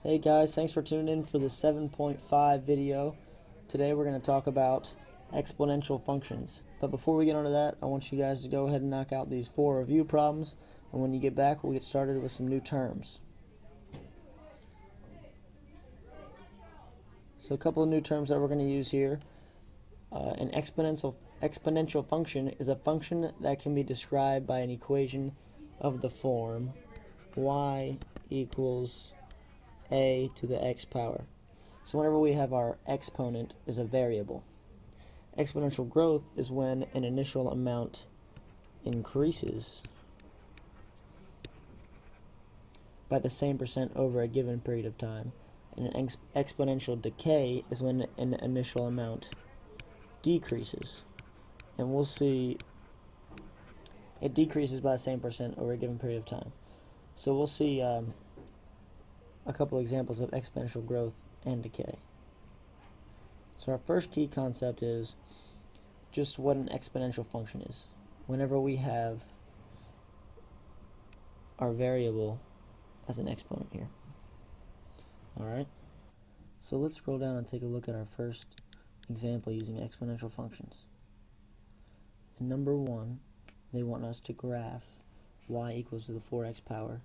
Hey guys, thanks for tuning in for the 7.5 video. Today we're going to talk about exponential functions. But before we get onto that, I want you guys to go ahead and knock out these 4 review problems. And when you get back, we'll get started with some new terms. So a couple of new terms that we're going to use here. An exponential function is a function that can be described by an equation of the form y equals a to the x power. So whenever we have our exponent is a variable. Exponential growth is when an initial amount increases by the same percent over a given period of time. And an exponential decay is when an initial amount decreases. And we'll see it decreases by the same percent over a given period of time. So we'll see a couple examples of exponential growth and decay. So our first key concept is just what an exponential function is. Whenever we have our variable as an exponent here. Alright? So let's scroll down and take a look at our first example using exponential functions. In number 1, they want us to graph y equals to the 4x power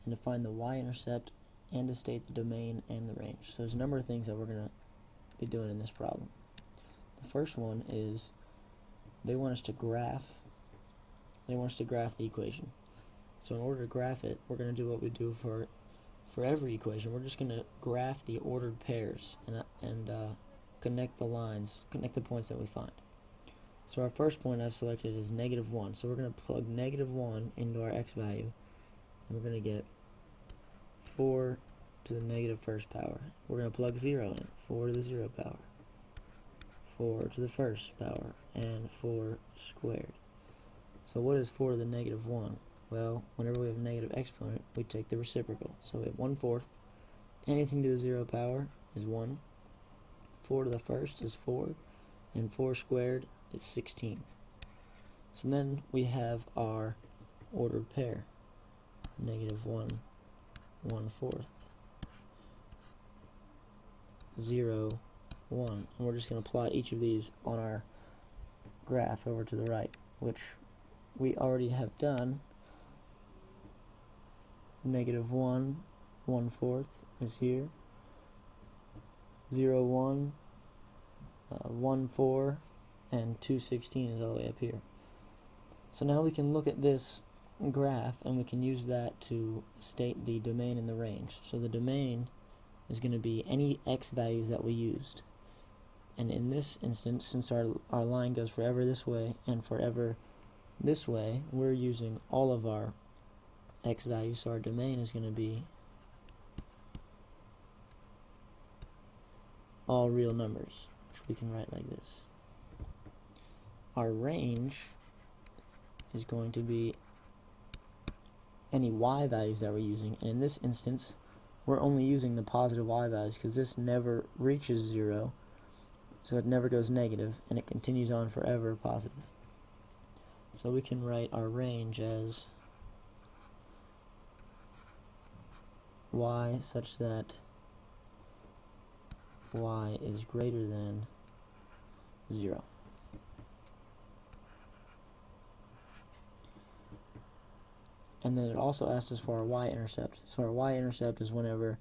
and to find the y-intercept and to state the domain and the range. So there's a number of things that we're going to be doing in this problem. The first one is they want us to graph the equation. So in order to graph it, we're going to do what we do for every equation. We're just going to graph the ordered pairs and connect the lines, connect the points that we find. So our first point I've selected is -1. So we're going to plug -1 into our x value, and we're going to get 4 to the negative first power. We're going to plug 0 in, 4 to the 0 power, 4 to the first power, and 4 squared. So what is 4 to the -1? Well, whenever we have a negative exponent, we take the reciprocal. So we have 1/4. Anything to the 0 power is 1. 4 to the first is 4, and 4 squared is 16. So then we have our ordered pair, -1, 1/4, 0, 1. And we're just going to plot each of these on our graph over to the right, which we already have done. -1, 1/4 is here. 0, 1, 1/4, and 2/16 is all the way up here. So now we can look at this graph and we can use that to state the domain and the range. So the domain is going to be any x values that we used. And in this instance, since our line goes forever this way and forever this way, we're using all of our x values, so our domain is going to be all real numbers, which we can write like this. Our range is going to be any y values that we're using, and in this instance we're only using the positive y values because this never reaches 0, so it never goes negative, and it continues on forever positive. So we can write our range as y such that y is greater than 0. And then it also asks us for our y-intercept. So our y-intercept is wherever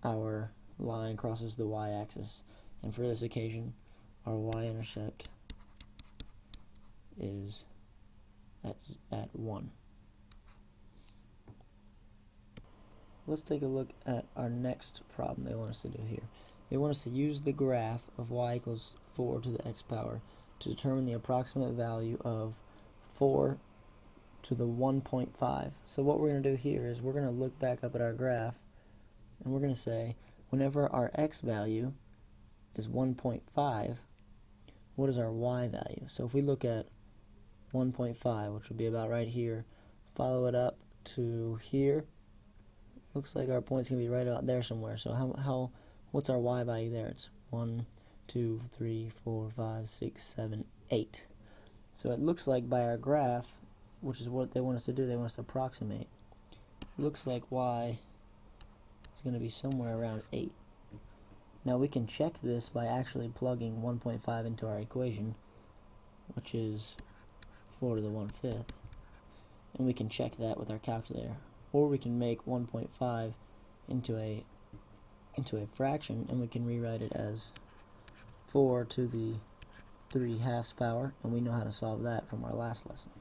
our line crosses the y-axis. And for this occasion, our y-intercept is at 1. Let's take a look at our next problem they want us to do here. They want us to use the graph of y equals 4 to the x power to determine the approximate value of 4 to the 1.5. So what we're going to do here is we're going to look back up at our graph and we're going to say whenever our x value is 1.5, what is our y value? So if we look at 1.5, which would be about right here, follow it up to here, looks like our point's going to be right about there somewhere. So what's our y value there? It's 1, 2, 3, 4, 5, 6, 7, 8. So it looks like by our graph, which is what they want us to do, they want us to approximate. looks like y is going to be somewhere around 8. Now we can check this by actually plugging 1.5 into our equation, which is 4 to the 1/5, and we can check that with our calculator. Or we can make 1.5 into a fraction, and we can rewrite it as 4 to the 3/2 power, and we know how to solve that from our last lesson.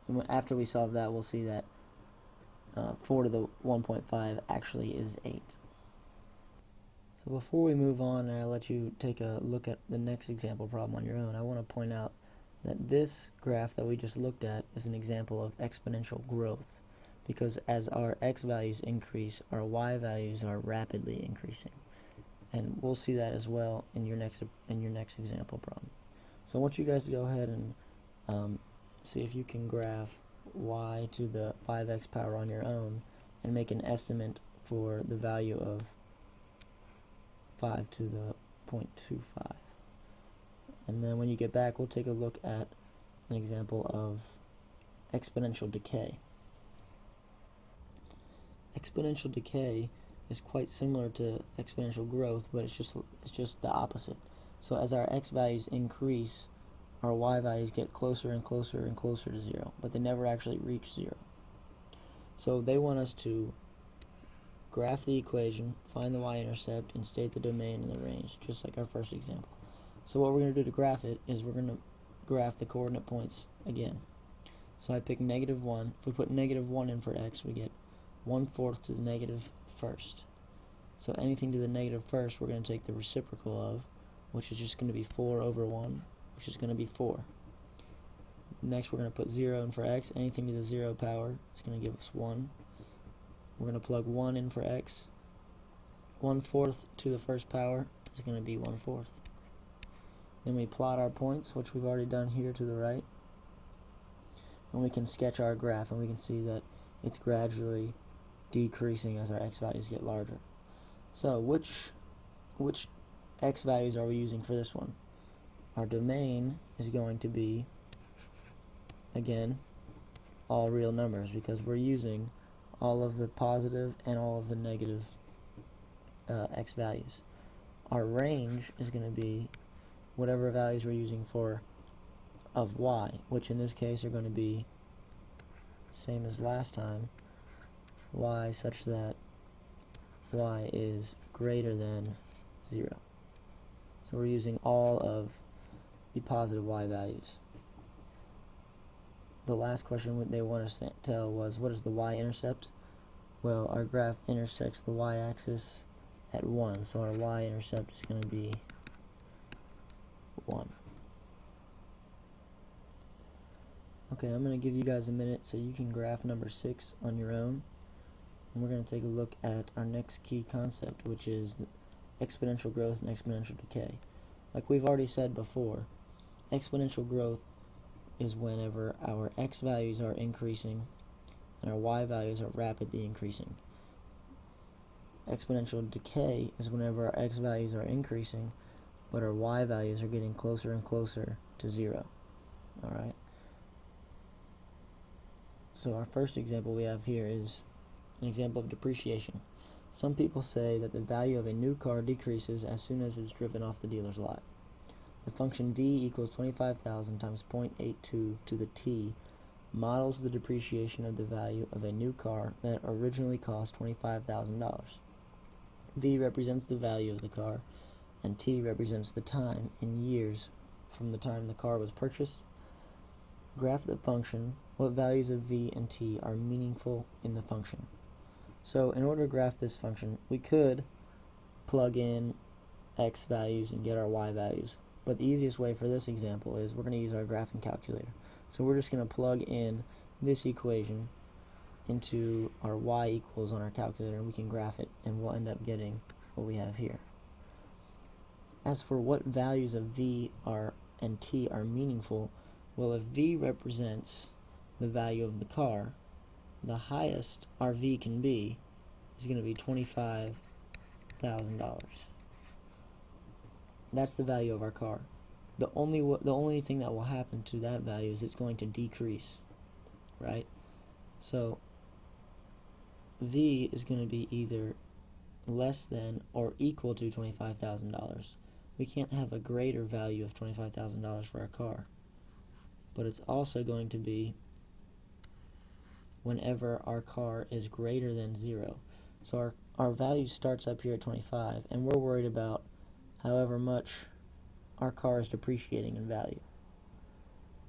And after we solve that, we'll see that 4 to the 1.5 actually is 8. So before we move on and I let you take a look at the next example problem on your own, I want to point out that this graph that we just looked at is an example of exponential growth, because as our x values increase, our y values are rapidly increasing. And we'll see that as well in your next example problem. So I want you guys to go ahead and see if you can graph y to the 5x power on your own and make an estimate for the value of 5 to the 0.25. And then when you get back, we'll take a look at an example of exponential decay. Exponential decay is quite similar to exponential growth, but it's just the opposite. So as our x values increase, our y values get closer and closer and closer to 0, but they never actually reach 0. So they want us to graph the equation, find the y-intercept, and state the domain and the range, just like our first example. So what we're going to do to graph it is we're going to graph the coordinate points again. So I pick -1. If we put -1 in for x, we get 1/4 to the -1st. So anything to the -1st, we're going to take the reciprocal of, which is just going to be 4 over 1, which is going to be 4. Next, we're going to put 0 in for x. Anything to the 0 power is going to give us 1. We're going to plug 1 in for x. 1/4 to the first power is going to be 1/4. Then we plot our points, which we've already done here to the right. And we can sketch our graph, and we can see that it's gradually decreasing as our x values get larger. So which x values are we using for this one? Our domain is going to be, again, all real numbers, because we're using all of the positive and all of the negative x values. Our range is going to be whatever values we're using for of y, which in this case are going to be same as last time, y such that y is greater than 0. So we're using all of the positive y values. The last question they want us to tell was, what is the y-intercept? Well, our graph intersects the y-axis at 1, so our y-intercept is going to be 1. Okay, I'm going to give you guys a minute so you can graph number 6 on your own. And we're going to take a look at our next key concept, which is exponential growth and exponential decay. Like we've already said before, exponential growth is whenever our x values are increasing and our y values are rapidly increasing. Exponential decay is whenever our x values are increasing but our y values are getting closer and closer to 0. Alright? So our first example we have here is an example of depreciation. Some people say that the value of a new car decreases as soon as it's driven off the dealer's lot. The function v equals 25,000 times 0.82 to the t models the depreciation of the value of a new car that originally cost $25,000. V represents the value of the car, and t represents the time in years from the time the car was purchased. Graph the function. What values of v and t are meaningful in the function? So in order to graph this function, we could plug in x values and get our y values. But the easiest way for this example is we're going to use our graphing calculator. So we're just going to plug in this equation into our y equals on our calculator, and we can graph it, and we'll end up getting what we have here. As for what values of v and t are meaningful, well, if v represents the value of the car, the highest our v can be is going to be $25,000. That's the value of our car. The only thing that will happen to that value is it's going to decrease, right? So V is going to be either less than or equal to $25,000. We can't have a greater value of $25,000 for our car. But it's also going to be whenever our car is greater than 0. So our value starts up here at 25, and we're worried about however much our car is depreciating in value.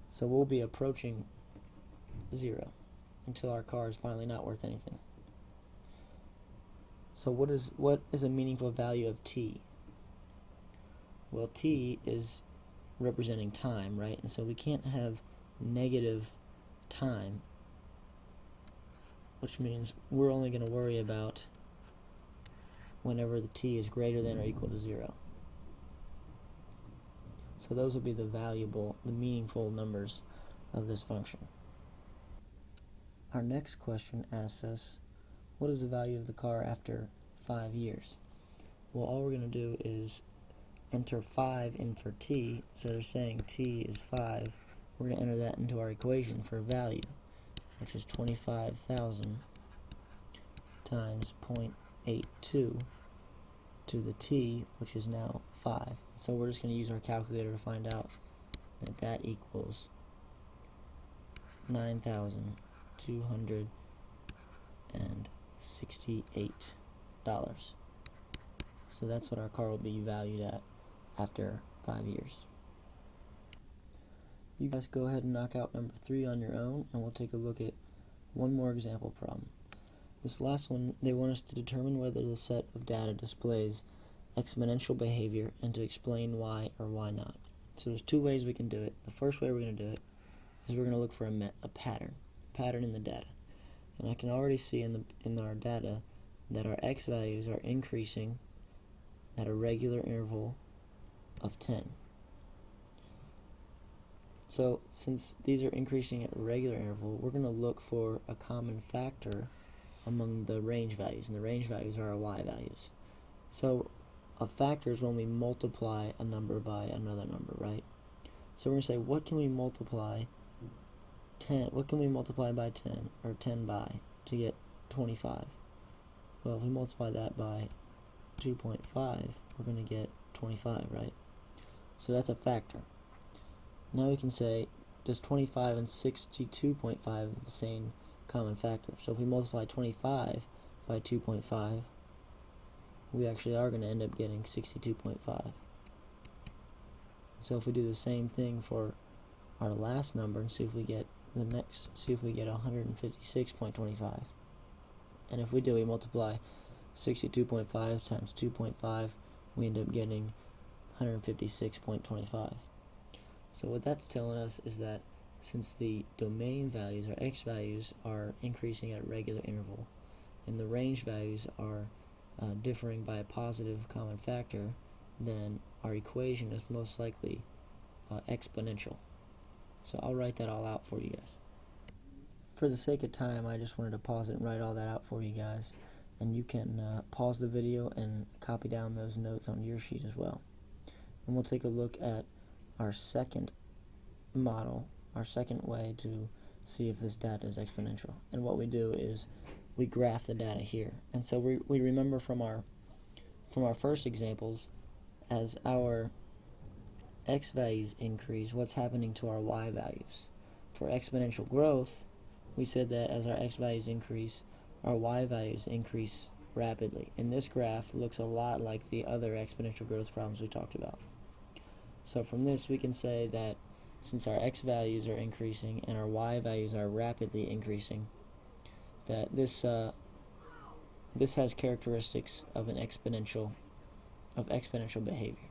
So we'll be approaching 0 until our car is finally not worth anything. So what is a meaningful value of t? Well, t is representing time, right? And so we can't have negative time, which means we're only going to worry about whenever the t is greater than or equal to 0. So those will be the meaningful numbers of this function. Our next question asks us, what is the value of the car after 5 years? Well, all we're going to do is enter 5 in for t, so they're saying t is 5. We're going to enter that into our equation for value, which is 25,000 times 0.82 to the t, which is now 5. So we're just going to use our calculator to find out that that equals $9,268. So that's what our car will be valued at after 5 years. You guys go ahead and knock out number 3 on your own, and we'll take a look at one more example problem. This last one, they want us to determine whether the set of data displays exponential behavior and to explain why or why not. So there's 2 ways we can do it. The first way we're going to do it is we're going to look for a pattern in the data. And I can already see in our data that our x values are increasing at a regular interval of 10. So since these are increasing at a regular interval, we're going to look for a common factor among the range values, and the range values are our y values. So a factor is when we multiply a number by another number, right? So we're going to say, what can we multiply by 10, or 10 by, to get 25? Well, if we multiply that by 2.5, we're going to get 25, right? So that's a factor. Now we can say, does 25 and 62.5 have the same common factor? So if we multiply 25 by 2.5, we actually are going to end up getting 62.5. So if we do the same thing for our last number and see if we get 156.25. And if we do, we multiply 62.5 times 2.5, we end up getting 156.25. So what that's telling us is that since the domain values, our x values, are increasing at a regular interval, and the range values are differing by a positive common factor, then our equation is most likely exponential. So I'll write that all out for you guys. For the sake of time, I just wanted to pause it and write all that out for you guys. And you can pause the video and copy down those notes on your sheet as well. And we'll take a look at our second model, our second way to see if this data is exponential. And what we do is we graph the data here. And so we remember from our first examples, as our x values increase, what's happening to our y values. For exponential growth, we said that as our x values increase, our y values increase rapidly. And this graph looks a lot like the other exponential growth problems we talked about. So from this, we can say that since our x values are increasing and our y values are rapidly increasing, that this has characteristics of exponential behavior.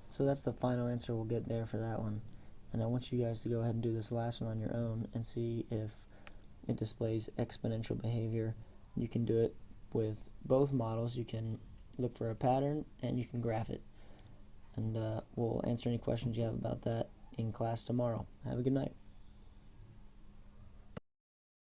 So that's the final answer we'll get there for that one. And I want you guys to go ahead and do this last one on your own and see if it displays exponential behavior. You can do it with both models. You can look for a pattern and you can graph it. And we'll answer any questions you have about that in class tomorrow. Have a good night.